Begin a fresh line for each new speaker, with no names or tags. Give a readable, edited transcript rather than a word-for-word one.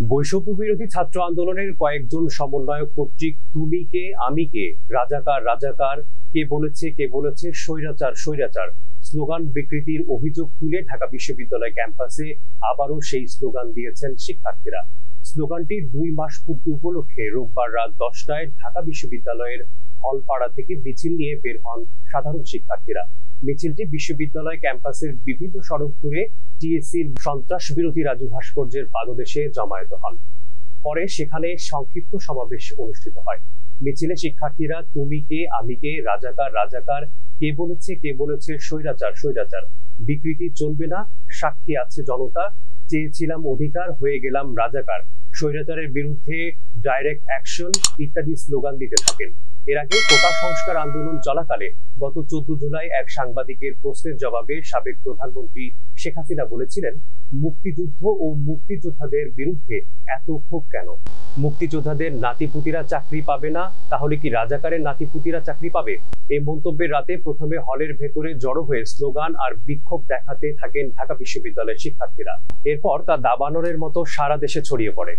বৈষম্য বিরোধী ছাত্র আন্দোলনের কয়েকজন সমন্বয়ক কর্তৃক তুমি কে আমি কে, রাজাকার রাজাকার, কে বলেছে স্বৈরাচার স্বৈরাচার স্লোগান বিকৃতির অভিযোগ তুলে ঢাকা বিশ্ববিদ্যালয় ক্যাম্পাসে আবারও সেই স্লোগান দিয়েছেন শিক্ষার্থীরা। স্লোগানটির 2 মাস পূর্তি উপলক্ষে রোববার রাত 10টায় ঢাকা বিশ্ববিদ্যালয়ের হলপাড়া থেকে মিছিল নিয়ে বের হন সাধারণ শিক্ষার্থীরা। মিছিলটি বিশ্ববিদ্যালয় ক্যাম্পাসের বিভিন্ন সড়ক ঘুরে টিএসসির সন্ত্রাস বিরোধী রাজু ভাস্কর্যের পাদদেশে জমায়েত হন। পরে সেখানে সংক্ষিপ্ত সমাবেশ অনুষ্ঠিত হয়। মিছিলে শিক্ষার্থীরা তুমি কে আমি কে, রাজাকার রাজাকার, কে বলেছে স্বৈরাচার স্বৈরাচার, বিকৃতি চলবে না, সাক্ষী আছে জনতা, চেয়েছিলাম অধিকার হয়ে গেলাম রাজাকার, স্বৈরাচারের বিরুদ্ধে ডাইরেক্ট অ্যাকশন ইত্যাদি স্লোগান দিতে থাকেন। এর আগে কোটা সংস্কার আন্দোলন চলাকালে গত 14 জুলাই এক সাংবাদিকের প্রশ্নের জবাবে সাবেক প্রধানমন্ত্রী শেখ হাসিনা বলেছিলেন, মুক্তিযুদ্ধ ও মুক্তিযোদ্ধাদের বিরুদ্ধে এত ক্ষোভ কেন? মুক্তিযোদ্ধাদের নাতিপুতিরা চাকরি পাবে না, তাহলে কি রাজাকারের নাতিপুতিরা চাকরি পাবে? এই মন্তব্যের রাতে প্রথমে হলের ভেতরে জড়ো হয়ে স্লোগান আর বিক্ষোভ দেখাতে থাকেন ঢাকা বিশ্ববিদ্যালয়ের শিক্ষার্থীরা। এরপর তা দাবানলের মতো সারা দেশে ছড়িয়ে পড়ে।